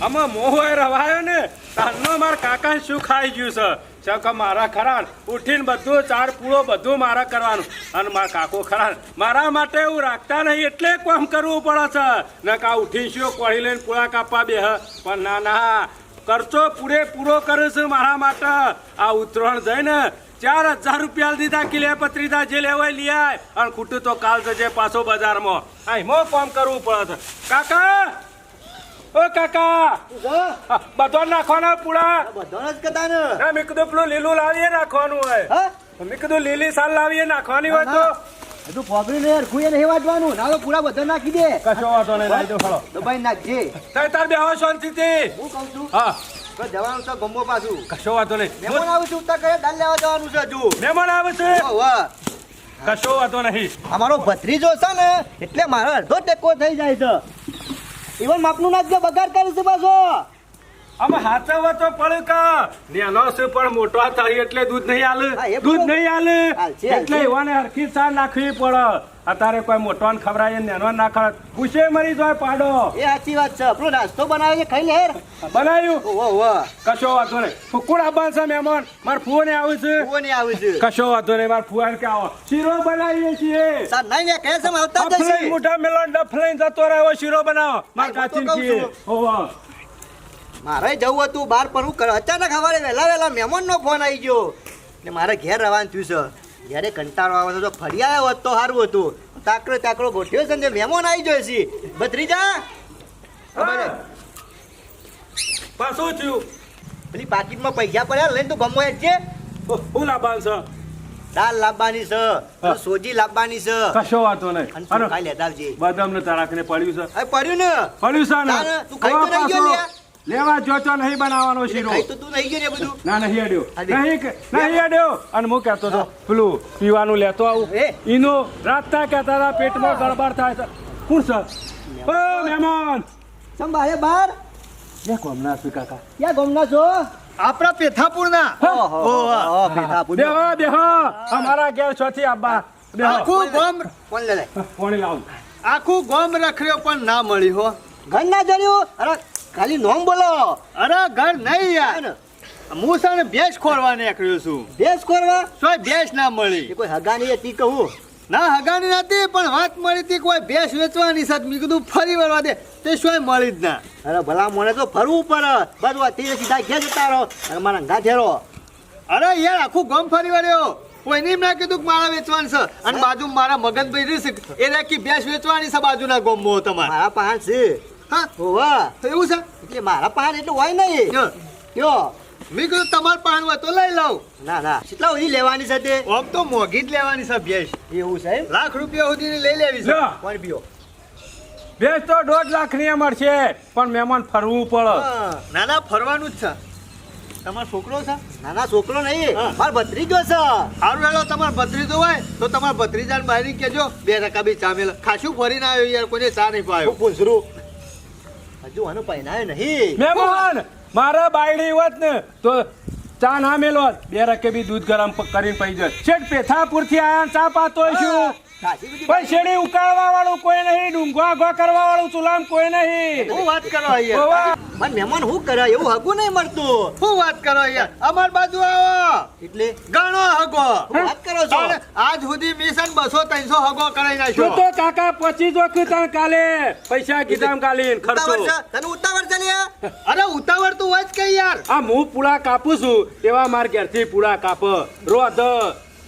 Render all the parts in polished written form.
આમાં મોહોય રવાયો ને તારનો મારા કાકાને શું ખાઈ ગયું છે કે મારા ખરા ઉઠીને બધું ચાર પૂળો બધું મારા કરવાનું અને મારા કાકો ખરા મારા માટે એવું રાખતા નહીં એટલે કામ કરવું પડે છે ને કા ઉઠીને શું કોળી લઈને પૂળા કાપવા બેહ પણ ના ખર્ચો પૂરેપૂરો કરે છે મારા માટે આ ઉતરણ જઈને 4000 રૂપિયા દીધા કિલે પત્રીદા જે લેવાય લઈ આય અને ખૂટું તો કાલ જજે પાછો બજારમાં આ મો કામ કરવું પડે છે કાકા ઓ કાકા બધો નાખવાના પૂળા બધો જ કદા ને ના મેં કીધું પેલું લીલું લાવીએ નાખવાનું હોય મેં કીધું લીલી સાલ લાવીએ નાખવાની હોય તો બધું ફોબરી ને ખુએ નહીં વાટવાનું ના તો પૂરા બધો નાખી દે કશો વાંધો નહીં લાવી દો ખરો દબાઈ નાખજે તાર બેહો શાંતિથી હું કહું છું હા જવાનું છે ગમો પાછું કશો વાંધો નહીં મહેમાન આવું છું ઉત્તર કરે દાલ લેવા જવાનું છે હજુ મહેમાન આવે છે વાહ કશો વાંધો નહીં અમારો ભત્રીજો છે ને એટલે મારો અડધો ટેકો થઈ જાય છે ઈવન માપનું નાખજો બગાડ કરે છે પાછો આમાં હાચવા તો પડે કા નેનો છે પણ મોટો થાય એટલે દૂધ નહીં હા, આલે એ દૂધ બરોબર. નહીં આલે હાલશે, એટલે હાલશે. એવાને હરખી ચા નાખવી પડે અત્યારે કોઈ મોટોને ખવડાય નેનો ના ખવડાય પૂછે મરી જાય પાડો એ સાચી વાત છે આપણો નાસ્તો બનાવે છે ખાઈ લે હેર બનાવ્યું ઓહો વાહ કશો વાંધો નહીં ફુકુડ આબાન છે મહેમાન માર ફુઓને આવે છે કોની આવે છે કશો વાંધો નહીં માર ફુઆને કે આવો શીરો બનાવીએ છીએ સર નહીં ને કહે છે આવતા જ અફલાઈ જશે મોઢા મેલન ડફલાઈ જતો રહ્યો શીરો બનાવો માર હા, હું તો કાચીન કહું કીએ છું. ઓવા મારે જવું હતું બહાર પણ હું કરે અચાનક સવારે વહેલા મહેમાનનો ફોન આવી ગયો ને મારે ઘેર રવાન થયું છે જ્યારે કંટાળો આવે છે તો ફરી આવ્યો હોત તો સારું હતું તાકડો ગોઠ્યો છે ને મહેમાન આવી ગયો છે ભત્રીજા પાછું થયું પેલી પાકીટમાં પૈસા પડ્યા લઈને તું ગમો છે હું લાભાન છે દાળ લાવવાની છે સોજી લાવવાની છે કશો વાંધો નહીં અને તું ખાઈ લેતા આવજે બદામ ને તારાકને પડ્યું છે હવે પડ્યું ને પડ્યું છે ને તારે તું ખાઈ તો નહીં ગયો લ્યા? લેવા જોતો નહીં બનાવવાનો શીરો ખાઈ તો તું નહીં ગયો ને બધું ના નહીં અડ્યો હાજી. નહીં અડ્યો અને હું કહેતો હતો પેલું પીવાનું લેતો આવું એ? ઈનો રાતના કહેતા હતા પેટમાં ગડબડ થાય છે કોણ છે ઓ મહેમાન સંભાળે બાર બે કોમના છે કાકા ક્યાં ગમના છો આપણા પેથાપુરના બેહો બેહો અમારા ઘેર છોથી આબા બેહો આખું ગોમ કોણ લે લે પાણી લાવું આખું ગોમ રખડ્યો પણ ના મળી હો ઘર ના જડ્યું અરે ખાલી નોમ બોલો અરે ઘર નહીં યાર હું છે ને ભેંસ ખોરવા નીકળ્યો છું ભેંસ ખોરવા સોય ભેંસ ના મળી એ કોઈ હગાની હતી કહું ના હગાની નથી પણ વાત મળી હતી કોઈ ભેંસ વેચવાની છે મેં કીધું ફરી વળવા દે તે સોય મળી જ ના અરે ભલા મને તો ફરવું પડે બધું આ તીરે સીધા ઘેર જતા રહો અને મારા ઘા ઠેરો અરે યાર આખું ગોમ ફરી વળ્યો કોઈને એમ ના કીધું કે મારા વેચવાનું છે અને બાજુ મારા મગનભાઈ રહી છે એ રાખી ભેંસ વેચવાની છે બાજુના ગોમમાં તમારે મારા પાસે છે હા હોવા એવું છે એટલે મારા પાસે એટલું હોય નહીં યો, કયો મેં કીધું તમારે પાન હોય તો લઈ લઉં ના કેટલા સુધી લેવાની છે તે આમ તો મોંઘી જ લેવાની છે ભેંસ એવું છે એમ લાખ રૂપિયા સુધીની લઈ લેવી છે લ્યો. કોણ પીઓ ભેંસ તો 1.5 લાખની મળશે પણ મહેમાન ફરવું પડે ના ના ફરવાનું જ છે તમારો છોકરો છે નાના છોકરો નહીં હા. મારો ભત્રીજો છે સારું હેલો તમારો ભત્રીજો હોય તો તમારા ભત્રીજાને બહાર કહેજો 2 રકાબી ચા મેલ ખાસું ફરીને આવ્યો યાર કોઈને ચા નહીં પાયો હું પૂછરું હજુ આનું પહેનાયો નહીં મહેમાન મારા બાયડી હોત ને તો ચા ના મેલો 2 રકે બી દૂધ ગરમ કરીને પી જાય શેઠ પેથાપુર થી આયા ચા પાતો છું સાચી બધી કોઈ શેડી ઉકાળવા વાળું કોઈ નહીં ડુંગો આગો કરવા વાળું ચૂલામ કોઈ નહીં શું વાત કરો યાર ઓવા. પણ મહેમાન શું કરે એવું હગું નહીં મળતું શું વાત કરો યાર અમાર બાજુ આવો એટલે ઘણો હગો શું વાત કરો છો અને આજ સુધી મિશન 200-300 હગો કરાઈ તું નાખ્યો તો કાકા પચી જો કીધા કાલે પૈસા કીધા કાલે ખર્ચો ઉતાવળ છે? તને ઉતાવળ છે લ્યા? અરે ઉતાવળ તું હોય જ કે યાર આ હું પૂળા કાપું છું એવા માર ઘેરથી પૂળા કાપ રોધ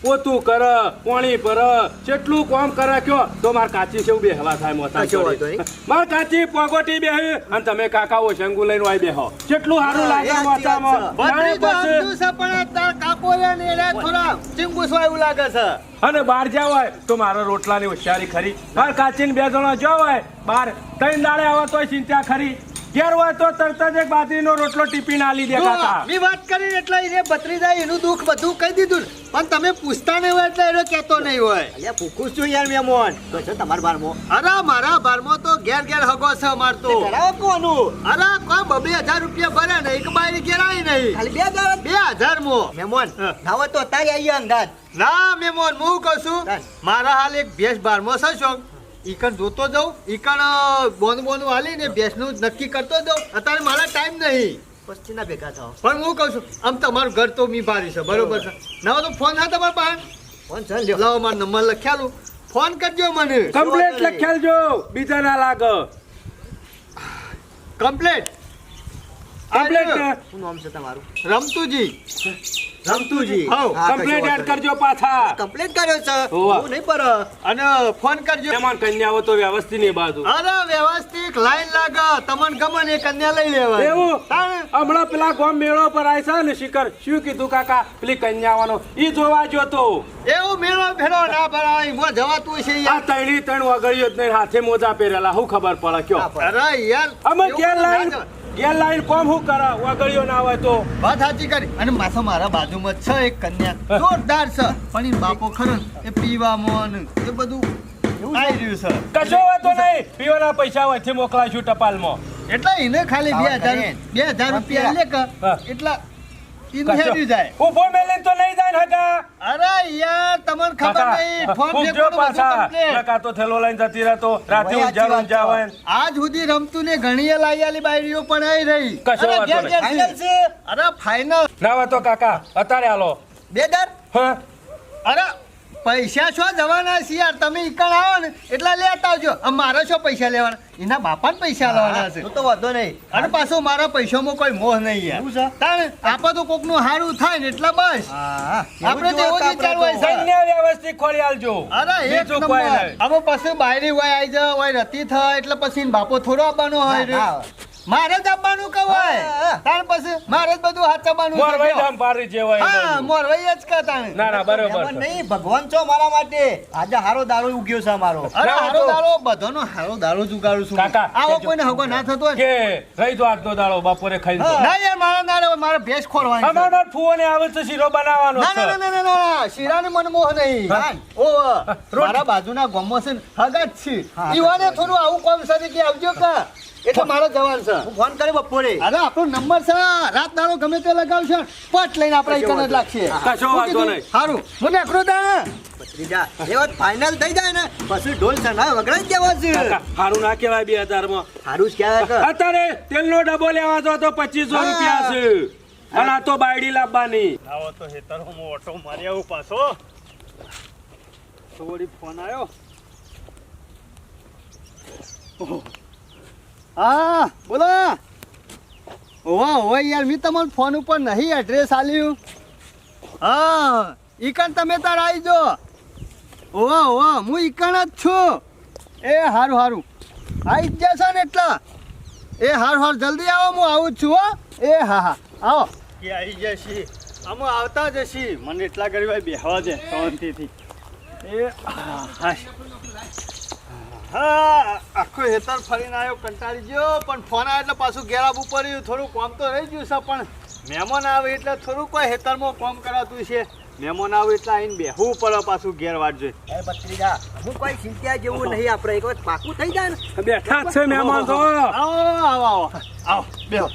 પોતું કર પાણી પર કેટલું કામ કરે કયો તો માર કાચી છે બે હવા થાય મોતા કશો વાંધો નહીં. માર કાચી પગોટી બેહી અને તમે કાકા ઓશંગુ લઈને વાય બેહો કેટલું સારું હા, લાગે એ સાચી મોતામાં વાત ભત્રીજો જાણે સમજુ છે પણ તાર કાકો રે ને એને થોડા ચીંગુસવા એવું લાગે છે અને બહાર જાવ હોય તો મારા રોટલાની હોશિયારી ખરી માર કાચીને 2 જણા જો હોય બહાર 3 દાડે આવે તોય ચિંતા ખરી ઘેર હોય તો તરત જ એક બાજરીનો રોટલો ટીપીને આલી દે કાકા મી વાત કરીને એટલે એને ભત્રીજા એનું દુઃખ બધું કહી દીધું ને. પણ તમે પૂછતા નહીં હોય એટલે એને કહેતો નહીં હોય અલ્યા પૂછું છું યાર મહેમાન તો છે તમારા બારમાં અરે મારા બારમાં તો ઘેર ઘેર હગો છે મારતો કરાવો કોનું અરે કોઈ 2,000 રૂપિયા ભરે ને એક બાયરી ઘેરાય નહીં ખાલી 2,000 મો મહેમાન હા. ના હોય તો અત્યારે આવી અંદાજ ના મેમોન હું કહું છું ચાલ. મારા હાલ એક ભેંસ બારમો છે શોખ ઈકણ જોતો જાઉં ઈકણ બોનું હાલીને ભેંસનું નક્કી કરતો જાઉં અત્યારે મારા ટાઈમ નહીં પસ્તી ના ભેગા થાવ પણ હું કહું છું આમ તમારું ઘર તો મી ભારી છે બરોબર છે ના હોય તો ફોન હા તમારા પાસે ફોન છે લ્યો લાવો મારો નંબર લખ્યાલું ફોન કરજો મને કમ્પ્લેટ લખ્યાલજો બીજા ના લાગ કમ્પ્લેટ કમ્પ્લેટ શું નામ છે તમારું Ramtuji Ramtuji how. Complete add કરજો પાછા કમ્પ્લેટ કર્યો છે હોવા. હું નહીં પર અને ફોન કરજો મહેમાન કન્યાઓ તો વ્યવસ્થિત ની બાજુ અરે વ્યવસ્થિત લાઈન લાગે તમને ગમે ને એ કન્યા લઈ લેવા એવું હમણાં પેલા ગોમ મેળો પર આય છે ને શિખર શું કીધું કાકા પેલી કન્યાવાનો ઈ જોવા જોતો એવું મેળો ફેરો ના ભરાય મો જવાતું છે આ યાર તૈણી ત્રણ વગડ્યો જ નહીં હાથે મોજા પહેરેલા હું ખબર પડે કયો અરે યાર અમે એવું ગેર ના લાઈન જવાય. ગેર લાઈન કોમ હું કરા વગડ્યો ના હોય તો વાત સાચી કરી અને માથા મારા બાજુમાં જ છે એક કન્યા જોરદાર છે પણ એ બાપો ખરો ને, એ પીવામાં ને એ બધું આવી રહ્યું છે કશો વાતો નહીં પીવાના પૈસા હોયથી મોકલાશું ટપાલમાં એટલે એને ખાલી આવા 2000 કરે. 2000 રૂપિયા લે કે હા. એટલા ઈનું હેડ્યું જાય ઉભો મેલીને તો નહીં જાય ને હગા અરે યાર તમને ખબર નહીં ફોન ફૂંકજો ફેંકવાનું બધું પાછા complete. નકા તો થેલો લઈને જતી રહેતો રાતે ભાઈ, ઊંઝા સાચી વાત ઊંઝા હોય આજ સુધી રમતું ને ઘણીએ લાઈ આલી બાયરીઓ પણ આવી રહી કશો અરે વાંધો ઘેર નહીં. ઘેર છે અરે ફાઇનલ ના હોય તો કાકા અત્યારે હાલો 2000 હા અરે પૈસા શું જવાના છે યાર તમે ઈકણ આવો ને એટલા લેતા આવજો આમ મારા શું પૈસા લેવાના એના બાપાને પૈસા લેવાના છે હું તો વાંધો નહીં અને પાછો મારા પૈસામાં કોઈ મોહ નહીં યાર એવું છે? તાણે આપણે તો કોકનું હારું થાય ને એટલે બસ હા આપણે તો એવું જ વિચારવું હોય છે. કન્યા વ્યવસ્થિત ખોલી આલજો અરે એક બીજું કોઈ નંબર નહીં. હવે પછી બાયરી હોય આવી જાય હોય રતી થાય એટલે પછી એનો બાપો થોડો આવવાનો હોય રે. હા. મારે જ આવવાનું કહેવાય હા. તાણ પછી મારે જ બધું હાચવવાનું છે. મોરવાઈ ધામ પારી જે હોય એ હા બધું. મોરવાઈ જ કે તાણે ના ના બરોબર એમાં છે. નહીં ભગવાન છો મારા માટે આજે હારો દારો ઉગ્યો છે અમારો અરે ના, હારો તો- દારો બધાનો હારો દારો જ ઉગાડું છું કાકા, આવો કેજો. કોઈને હગો ના થતો હોય ને. કે રહી તો આજનો દાડો બપોરે ખાઈ લો. હા. ના યાર મારા ના રે, મારે ભેંસ ખોરવાની છે. અમાર ફુઓને આવે છે શીરો બનાવવાનો ના છે ના ના ના ના શીરાને મને મોહ નહીં હા. ઓ મારા બાજુના ગામમાં છે ને હગા જ છે હા. ઈવાને થોડું આવું કામ છે કે આવજો કા એટલે મારો જવાન છે હું ફોન કર્યો બપોરે અરે આપણો નંબર છે રાત દાડો ગમે તે લગાવશે પટ લઈને આપણે કશો ઈકન જ વાંધો લાગશે કશો વાંધો નહીં. સારું મને આખરો દા ત્રીજા એ વાત ફાઇનલ થઈ જાય ને પછી ઢોલ સના વગડાઈ દેવા છે કાકા, હારું ના કહેવાય 2000 માં હારું જ કહેવાય કે અત્યારે તેલનો ડબ્બો લેવા જો તો 2500 હા. રૂપિયા છે અને આ તો બાયડી લાવવાની આવો તો હેતર હું ઓટો મારી આવું પાછો થોડી ફોન આવ્યો હા બોલો ઓવા ઓવા યાર મેં તમને ફોન ઉપર નહીં એડ્રેસ આલ્યું હા ઈકણ તમે તાર આવી જો ઓવા ઓવા હું ઈકણ જ છું એ હારું હારું આવી જ જશો ને એટલા એ હારું હારું જલ્દી આવો હું આવું જ છું હો એ હા હા આવો એ આવી જશે અમે આવતા જ હશી મને એટલા ગરીબ બેહવા છે શાંતિથી એ હા આખો હેતર ફરીને આવ્યો કંટાળી ગયો પણ ફોન આવ્યો એટલે પાછું ઘેર આવવું પડ્યું થોડું કામ તો રહી ગયું છે પણ મહેમાન આવે એટલે થોડું કોઈ હેતરમાં કામ કરાતું છે મહેમાન આવે એટલે આવીને બેહવું પડે પાછું ઘેર વાટ જોઈ એ ભત્રીજા હું કોઈ ચિંતા જેવું નહીં આપણે એક વખત પાકું થઈ જાય ને બેઠા જ છે મહેમાન તો આવો આવો આવો આવો બેહો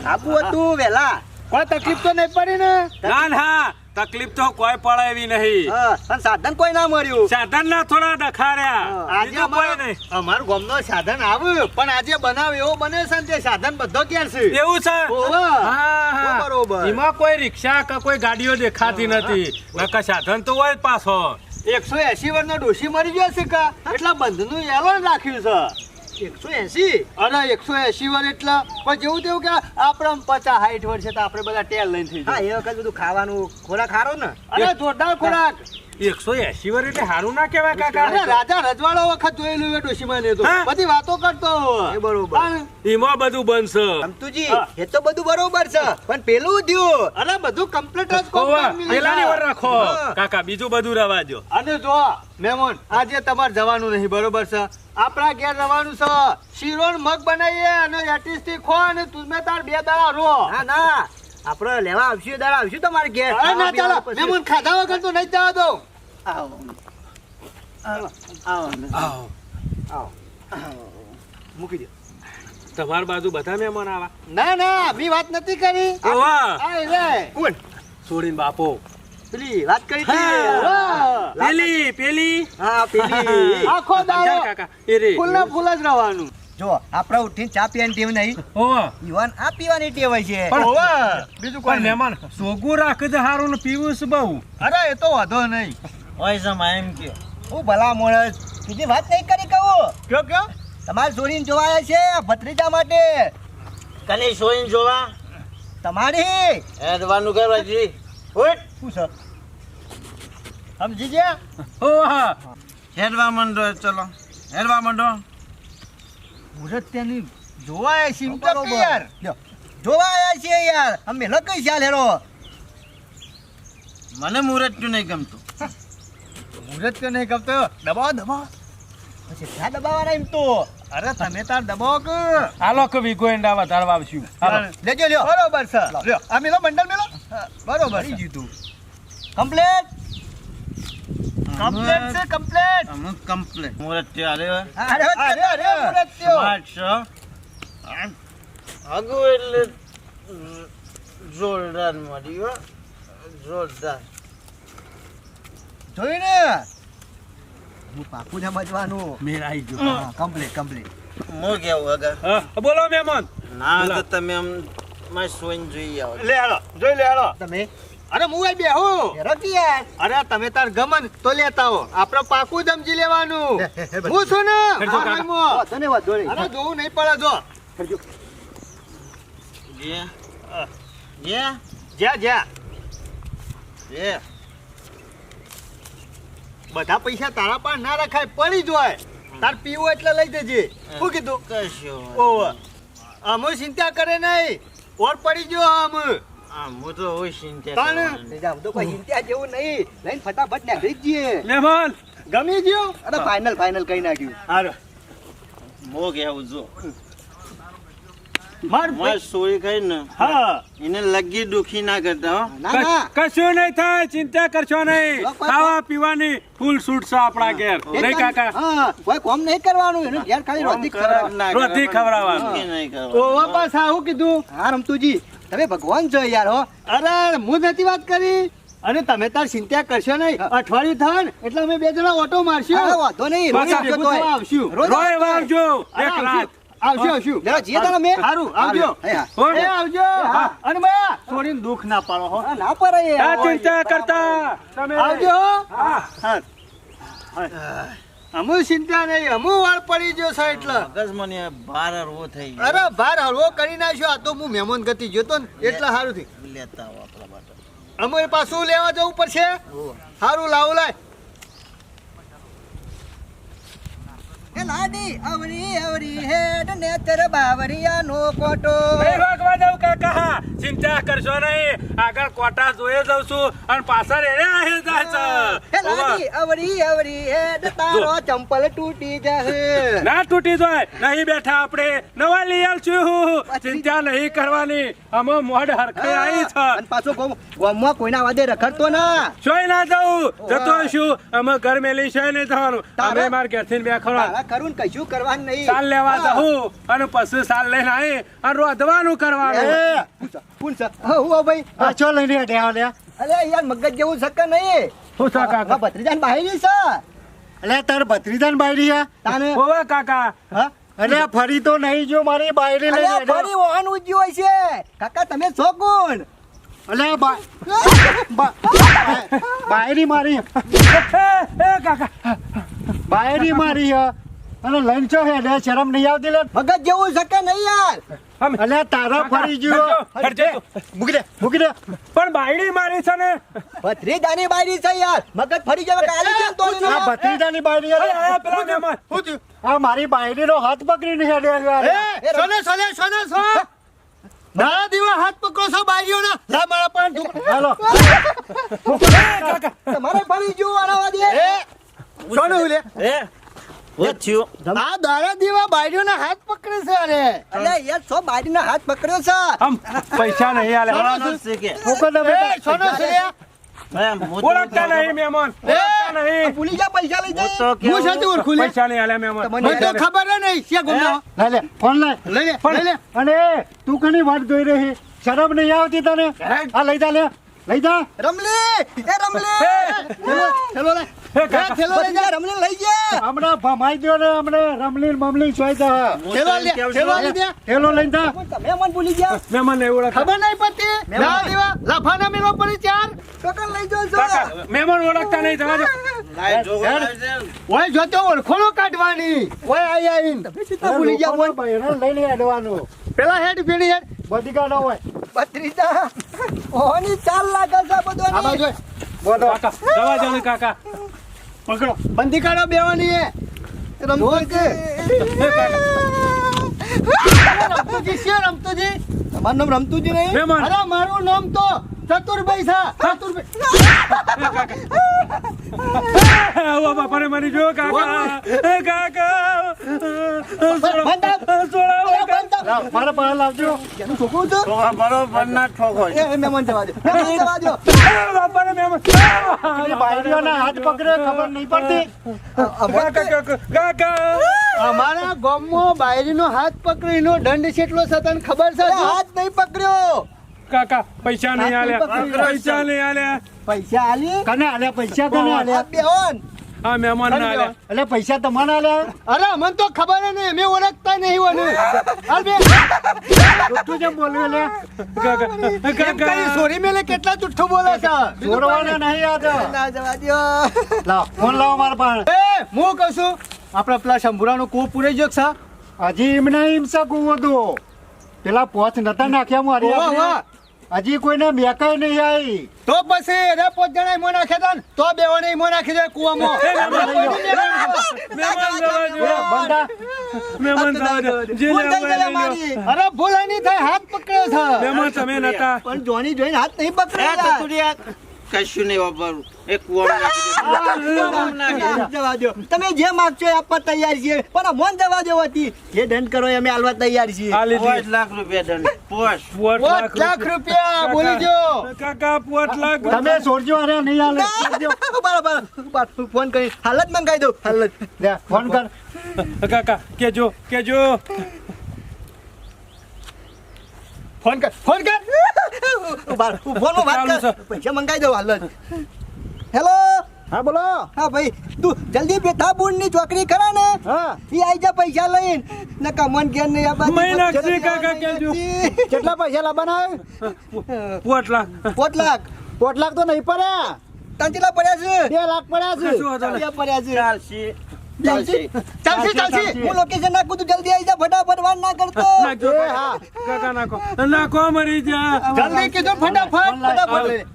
આબુ હતું વેલા કોઈ તકલીફ તો નહીં પડી ને ના ના તકલીફ તો કોઈ પડે એવી નહીં હા અને સાધન કોઈ ના મળ્યું સાધન ના થોડા ડખાર્યા આજે બીજું કોઈ નહીં અમારું ગામનો સાધન આવ્યું પણ આજે બનાવ એવો બને છે ને તે સાધન બધો ક્યાં છે એવું છે ઓવા. હા, હા. બરોબર. એમાં કોઈ રિક્ષા કે કોઈ ગાડીઓ દેખાતી નથી નકર સાધન તો હોય જ પાછો 180 વર્ષનો ડોશી મરી ગયો છે કા એટલા બંધનું એલોન રાખ્યું છે 180 અરે 180 વર્ષ એટલે પણ જેવું તેવું કે આપણે 50-60 વર્ષ છે તો આપણે બધા ટેલ લઈને થઈ હા જાય એ વખત બધું ખાવાનું ખોરાક ખારો ને અરે જોરદાર ખોરાક 180 વર્ષ એટલે સારું ના કહેવાય કાકા અરે રાજા રજવાડો વખત જોયેલું એ ડોશીમાં ને તો હા? બધી વાતો કરતો એ બરોબર. હા. એમાં બધું બનશે સમતુજી હા. એ તો બધું બરોબર છે પણ પેલું થયું અરે બધું કમ્પ્લીટ જ કોમ હોવે, કરી લીધું. પેલાની વાર રાખો હા. કાકા બીજું બધું રવા દો અને જો મહેમાન આજે તમારે જવાનું નહીં બરોબર છે આપણા ઘેર જવાનું છે શીરો ને મગ બનાવીએ અને એટીસ થી ખો અને તુમે તાર 2 દાડા રો ના ના આપણે લેવા આવશું દાડા આવશું તમારે ઘેર અરે ના ચાલો પછી. મહેમાન ખાધા વગર તો નહીં જવા દો આવો આવો આવો આવો મૂકી દો તમારી બાજુ બધા મહેમાન આવા ના ના મી વાત નથી કરી આવા આ રે કોણ છોડીને બાપો પેલી વાત કરી હા. પેલી પેલી હા પેલી આખો દાડો સમજ્યા કાકા એ રે ફૂલના ફૂલ જ રહેવાનું. જો આપણે ઉઠીને ચા પીવાની ટેવ નહીં, ઓવા ઈવન આ પીવાની ટેવ હોય છે. પણ- ઓવે, બીજું કોઈ પણ નહીં. મહેમાન સોગું રાખે છે હારું ને પીવું છે બહુ અરે એ તો વાંધો નહીં. હોય સમા એમ કે હું ભલા માણસ બીજી વાત નહીં કરી કહું. કયો તમારે છોરીને જોવાયા છે ભત્રીજા માટે. કને સોઈન જોવા તમારી હેડવાનું કરવાજી ઉઠ. શું છે? સમજી ગયા? ઓહા હેડવા માંડો ચલો હેડવા માંડો મુહૂર્ત ત્યાંની જોવાય છે એમ તો બરોબર. કે યાર. લ્યો, જોવાયા છે યાર અમે લકઈ ચાલ હેરો. મને મુહૂર્ત ક્યું નહીં ગમતું મુહૂર્ત કે નહીં ગમતો દબાવો. પછી ક્યાં દબાવવાના એમ તો. અરે તમે તાર દબાવો કે હાલો કે વીગો એંડા વધારવા આવશું હાલો લેજો લ્યો. બરોબર છે. લ્યો આ મેલો બંડલ મેલો. બરોબર કરી છે. દીધું. કમ્પ્લેટ. કમ્પ્લેટ છે કમ્પ્લેટ. અમુક કમ્પ્લેટ મુહૂર્ત ત્યારે અરે અરે મુહૂર્ત થયો. સ્માર્ટ છો આગુ એટલે જોરદાર મળી હો જોરદાર જોયું ને હું પાકું સમજવાનું. મેર આવી ગયો હા, કમ્પ્લીટ. હું કેવું અગર હા, બોલો મહેમાન ના તો તમે આમ મારી સોઈન જોઈ આવો લે હાલો જોઈ લે હાલો. તમે અરે હું આવી બેહું. હેરો કે યાર. અરે તમે તાર ગમન તો લેતા આવો. આપણે પાકું સમજી લેવાનું. હું છું ને હેડજો કાકા. આરામમાં. વાંધો નહીં, વાંધો નહીં. અરે જોવું નહીં પડે જો. જે જે જ્યાં જે બધા પૈસા તારા પાસે ના રખાય પડી જ હોય. તાર પીવું એટલે લઈ જજે. શું કીધું? કશો ઓવે. અમે ચિંતા કરે નહીં. ઓર પડી ગયો અમે. હું તો હોય ચિંતા તાણે. કરવાની. આમ તો કોઈ ચિંતા જેવું નહીં. લઈને ફટાફટ નીકળી જ જઈએ. મહેમાન ગમી ગયો? અરે ફાઇનલ કહી નાખ્યું. હારો. હું કેવું જો માર મારી સોઈ ખાઈ ને હા. એને લગી દુખી ના કરતા હો ના ના કશું નહીં થાય ચિંતા કરશો નહીં ખાવા પીવાની ફૂલ છૂટ છે આપણા ઘેર નહીં કાકા હા કોઈ કોમ નહીં કરવાનું. એનું ઘેર ખાલી રોટી ખવડાવવાનું. રોટી ખવડાવવાનું. કે નહીં કરવાનું. ઓવા પાછા શું કીધું? હા રમતુજી તમે ભગવાન છો યાર હો. અરે હું નથી વાત કરી. અને તમે તાર ચિંતા કરશો નહીં. અઠવાડિયું થાય ને એટલે અમે બે જણા ઓટો અરે મારશું. વાંધો નહીં. બસ રોજ આ આવજો ભેગું તોય. થવા આવશું. રોજ રોય આવજો. વાવજો અરે એક રાત આવશું. લેવા જઈએ તારા મેં. સારું આવજો. હે, હા. હો? એ આવજો. હા. અને ભાઈ છોડીને દુઃખ ના પાડો હો. હા, ના પડે આ યાર. ચિંતા કરતા તમે આવજો. હા. હા. અમુ ચિંતા નહીં. અમુ વાળ પડી ગયો છે એટલે. મગજ મને બાર હરવો થઈ ગયો. અરે ભાર હળવો કરી નાખ્યો. આ તો હું મહેમાન ગતિ જોતો ને એટલે સારું થયું. લેતા આવો આપણા માટે અમે પાછું લેવા જવું પડશે. સારું લાવું લાય. એ લાડી અવરી અવરી હેડ ને તેર બાવરિયાનો કોટો. નહીં વાગવા દઉં કાકા ચિંતા કરશો નહીં આગળ કોટા જોઈ જઉં છું અને પાછળ એને આહી જાય છે એ લાડી અવરી અવરી હેડ તારો ચંપલ તૂટી જશે. ના તૂટી જાય નહીં બેઠા આપણે નવા લઈ આવશું ચિંતા નહીં કરવાની અમે મોઢ હરખે આવી છે અને પાછો ગામમાં કોઈના વાદે રખડતો ના. જોઈ ના જવું જતો છું અમે ઘર મેલી છે નહીં થવાનું તારે? અમે મારા ઘેરથી બે ખરો તારા કરું ને કશું કરવાનું નહીં. સાલ લેવા હા. જવું અને પછી સાલ લઈને આવી અને રોધવાનું કરવાનું કોણ છે? હા, હું ભાઈ. પાછો લઈને અડ્યા લે. અરે યાર મગજ જેવું શક્ય નહીં. શું છે કાકા ભત્રીજાન બાહેરી છે. એટલે તાર ભત્રીજાન બાયડી હે? તાને હોવે કાકા હા? અરે ફરી તો નહીં જો મારી બાયડી લઈને અલ્યા, અડ્યો. ફરી વાહન ઉજ્યું હોય છે. કાકા તમે છો કોણ? અલે બાયરી મારી એ કાકા બાયરી મારી હે. અને લઈને છો હે લે શરમ નહીં આવતી લે. મગજ જેવું શક્ય નહીં યાર. અલે તારા ફરી ગયો. હટજે તું. મૂકી દે. પણ બાયડી મારી છે ને ભત્રીજાની બાયરી છે યાર. મગજ ફરી જાય કાલી કેમ તોડી આ નાખો? ભત્રીજાની બાયડી હે. અરે, આ પેલા મહેમાન. શું થયું? આ મારી બાયડીનો હાથ પકડીને હેડ્યા છે. સોને મારા દીવા હાથ પકડો છો બાયડીઓના. લા મારા પાન ઢુક. હાલો. તમારે ફરી ગયું વાળા વાદે. સોનું લે. હું થયું આ દાડા દીવા બાયડીઓના હાથ પકડે છે અરે. અલ્યા યાર સો બાયરીના હાથ પકડ્યો છે. આમ પૈસા નહીં આલે સોનો છે કે મૂકો તમે. સોનો છે લે. એમ હું તો ઓળખતા નહીં મહેમાન ઓળખતા નહીં ભૂલી જા પૈસા લઈ હું જાય. તો હું કેવું સાચું ઓળખું લે. પૈસા નહીં આલે મહેમાન તમને મને તો ખબર જ નહીં છે ગુમનો. લઈ લે ફોન લઈ લે. અને તું કની વાત જોઈ રહી શરમ નહીં આવતી તને? આ લઈ જા લે. લઈ જા રમલી એ રમલી ચલો લે થેલો લઈ જા રમલી લઈ જા હમણાં ભમાઈ દો ને હમણાં રમલી મમલી સોઈ જા થેલો લઈ દે થેલો લઈ જા તમે મન ભૂલી ગયા મહેમાન નહીં ઓળખતા ખબર નહીં પડતી ના દેવા લફાના મેલો પડી ચાર કાકા લઈ જાઓ છો કાકા મહેમાન ઓળખતા નહીં જવા દો લાય જો ઓય જોતો ઓળખોણો કાઢવાની ઓય આઈ આઈન ભૂલી ગયા બોલ લઈ લઈ આડવાનું પેલા હેડ ફેડી હેડ બધી કાઢો હોય બત્રીજા ઓની ચાલ લાગે છે બધો આ બાજુ બોલો કાકા જવા દો ને કાકા પકડો બંધી કાઢો બેવાની એ રમતો કે રમતુજી છે રમતુજી તમારું નામ રમતુજી નહીં મહેમાન. અરે મારું નામ તો ચતુરભાઈ છે ચતુરભાઈ આવો બાપાને મારી જો કાકા એ કાકા મારા પાસે લાવજો એનું છોકરું છે બરોબર ના ઠોકો એ મહેમાન જવા દો મહેમાન જવા દો બાપાને મહેમાન બાયડીઓના હાથ પકડે ખબર નહીં પડતી કાકા અમારા ગામમાં બાયરીનો હાથ પકડીનો દંડ કેટલો છે તને ખબર છે હાથ નહીં પકડ્યો કાકા પૈસા નહીં આલ્યા પૈસા નહીં આલ્યા પૈસા આલી કને આલ્યા પૈસા કને આલ્યા બેહોન આ મહેમાન ના આલ્યા એટલે પૈસા તમને આલ્યા અરે મને તો ખબર નહીં મેં ઓળખતા નહીં વને હાલ બે તું જેમ બોલ્યો લે કાકા સોરી મેલે કેટલા જુઠ્ઠું બોલે છે છોડવાના નહીં યાદ ના જવા દો લાવ ફોન લાવો મારા પાસે એ હું કહું છું આપણા પેલા શંભુરાનો કૂવો પૂરાઈ ગયો છે હજી એમને હિંસા કૂવો દો પેલા પોચ નતા નાખ્યા મારી હજી કોઈને બેકાય નહીં આવી તો પછી રે 5 જણા મો નાખ્યા તા તો બેવો નહીં મો નાખી દે કૂવામાં મહેમાન જવા દો મહેમાન જવા દો જે અરે ભૂલ નહીં થાય હાથ પકડ્યો છે મહેમાન તમે નતા પણ જોની જોઈને હાથ નહીં એ પકડ્યા ચતુરિયા કશું નહીં વાપરું એક કુવામાં નાખી દે જવા દો તમે જે માંગશો એ આપવા તૈયાર છીએ પણ મોન જવા દો હતી જે દંડ કરો એ અમે આલવા તૈયાર છીએ આલી 5 લાખ રૂપિયા દંડ પોસ 5 લાખ રૂપિયા બોલી જો કાકા 5 લાખ તમે છોડજો અરે નહીં હાલે બરાબર ફોન કરી હાલત મંગાઈ દો હાલત લે ફોન કર કાકા કેજો ફોન કર ફોનમાં વાત ચાલુ કર છે. પૈસા મંગાઈ દો હાલત હેલો હા બોલો હા ભાઈ તું જલ્દી બેઠાબુરની ચોકડી ખરા ને હા ઈ આઈ જા પૈસા લઈને નકા મન ઘેર નહીં આબા મહિના પછી કાકા કેજો કેટલા પૈસા લાવવાના 5 લાખ 5 લાખ 5 લાખ તો નહીં પડે તાંચલા પડ્યા છે 2 લાખ પડ્યા છે શું હતો ને? બે પડ્યા છે ચાલશે ચાલશે હું લોકેશન નાખું તું જલ્દી આઈ જા ફટાફટ વાર ના કરતો નાખજો એ હા કાકા નાખો મરી જા જલ્દી કીધું ફટાફટ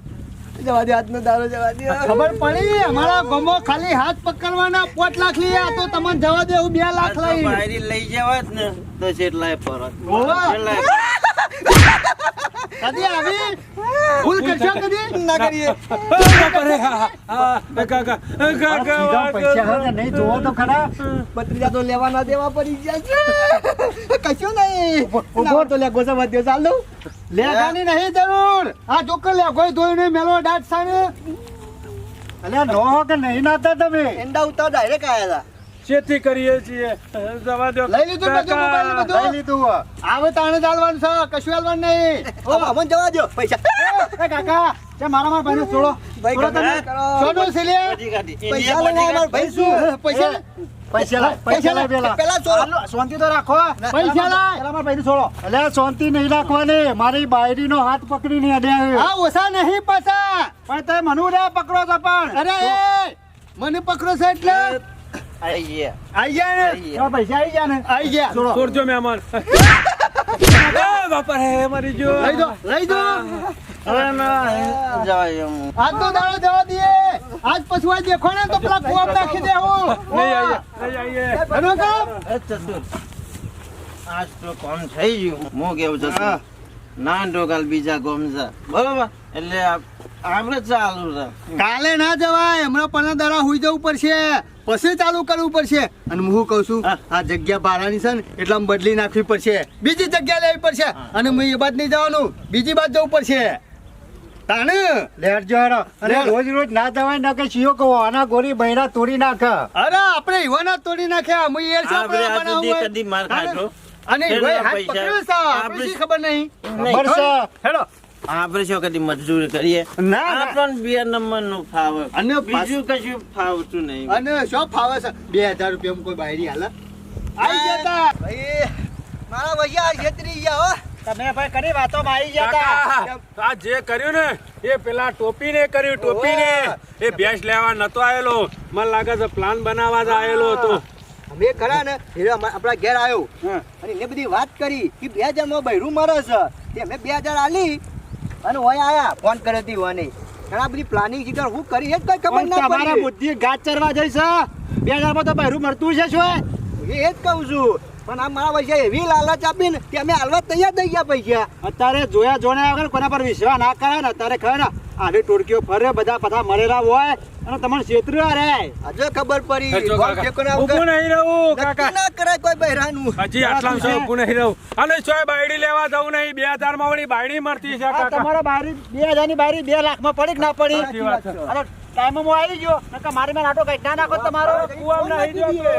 જવા દે આજનો દારો જવા દે ખબર પડી અમારા ગામમાં ખાલી હાથ પકડવાના 5 લાખ લઈ આ તો તમને જવા દે હું 2 લાખ લઈ બાયરી લઈ જવાત ને તો કેટલાય પરત ઓવા. કેટલાય કદી આવી ભૂલ કરશો કદી ના કરીએ કાકા નહીં જોવો તો ખરા બત્રીજા તો લેવાના દેવા પડી ગયા છે કશું નહીં ના તો લે ગોસા વધ્યો ચાલ દઉં લેગાની નહીં જરૂર આ ચોક્કસ લે કોઈ ધોઈ નહીં મેલો દાટ સાને અલ્યા નો કે નહીં નાતા તમે એંડા ઉતાર ડાયરેક્ટ આયા ખેતી કરીએ છીએ જવા દો લઈ લીધું બધું મોબાઈલ ને બધું લઈ લીધું આવે તાણે ચાલવાનું છે કશું ચાલવાનું નહીં હતા અમન જવા દો પૈસા એ કાકા તે મારા ભાઈને છોડો ભાઈ છોડો તમે કરો. છોડો છે લે બધી કાઢી. પૈસા ઇન્ડિયા લેવા અમાર ભાઈ શું પૈસા પૈસા લે પેલા પેલા છોડો શાંતિ તો રાખો પૈસા લાય પેલા મારા ભાઈને છોડો એટલે શાંતિ નહીં રાખવાની મારી બાયરીનો હાથ પકડીને અડ્યા હા ઓછા નહીં પાછા પણ તે મનુ રે પકડો તો પણ અરે એ મને પકડો છે એટલે આઈ ગયા. આઈ ગયા ને પૈસા આઈ ગયા ને આઈ ગયા છોડો છોડજો મહેમાન બાપા હે મરી જો લઈ દો હવે ના જવાય એમ. આજ તો દાડો જવા દઈએ આજ પછી દેખો ને તો પેલા કુવા નાખી દેવું નહીં આવીએ એનો કામ એ ચતુર આજ તો કોમ થઈ ગયું હું કેવું ચતુર હા. ના ડોકાલ બીજા ગોમ છે બરોબર એટલે આપણે ચાલુ છે કાલે ના જવાય હમણાં 15 દાડા હુઈ જવું પડશે પછી ચાલુ કરવું પડશે અને હું કહું છું હા. આ જગ્યા ભાડાની છે ને એટલે આમ બદલી નાખવી પડશે બીજી જગ્યા લેવી પડશે અને હું એ બાદ નહીં જવાનું બીજી બાદ જવું પડશે તાને લેટ જોરો અને રોજ રોજ ના જવાય ના કે શિયો કહો આના ગોરી બૈરા તોડી નાખે અરે આપણે ઈવાના તોડી નાખ્યા હું એર છે આપણે આ સુધી કદી માર ખાધો અને ઈવાએ હાથ પૈસા પકડ્યો છે આપણે આપણે શી ખબર નહીં ખબર છે. હેડો આપણે શું કદી મજૂરી કરીએ ના. આપણને 2 નંબરનું ફાવે અને બીજું કશું ફાવતું નહીં અને શું ફાવે છે 2000 રૂપિયા કોઈ બાયરી હાલે આઈ જતા ભાઈ મારા ભૈયા છેતરી ગયા હો તમે ભાઈ કરી વાતો માં આવી કાકા આ જે કર્યું ને એ પેલા ટોપીને કર્યું ટોપીને એ ભેંસ લેવા નતો આયેલો મને લાગે છે પ્લાન બનાવવા જ આયેલો હતો અમે ખરા ને એ આપણા ઘેર આવ્યો અને એને બધી વાત કરી કે 2000 માં બૈરું મરે છે તે અમે 2000 આલી અને ઓય આયા ફોન કર્યો હતી ઓને ઘણા બધી પ્લાનિંગ છે હું કરી એ જ કઈ ખબર ના તમારા પડી બુદ્ધિ ગાત ચરવા જઈશ 2000 માં તો બહેરું મળતું છે શું એ જ કહું છું પણ આ મારા પૈસા એવી લાલચ આપીને કે અમે હાલવા તૈયાર થઈ ગયા પૈસા અત્યારે જોયા જોયા વગર કોના પર વિશ્વાસ ના કરે ને અત્યારે ખબર ને આવી ટોળકીઓ ફરે બધા મળેલા હોય અને તમને છેતર્યા રે આજે ખબર પડી જો ગોળ કાકા, ઠેકોના ઊભું વગર નહીં રહું કાકા નક્કી ના કરાય કોઈ બૈરાનું હજી આટલા સૌ ઊભું નહીં રહું અને ચોય બાયડી લેવા જવું નહીં 2000 માં વળી બાયડી મળતી છે આ કાકા તમારા બારી 2000 ની બારી 2 લાખ માં પડી કે ના પડી સાચી વાત છે. ટાઈમ માં આવી ગયો નકર મારી મેં નાટો કઈ ના નાખો તમારો કુવામાં નહીં જો કે.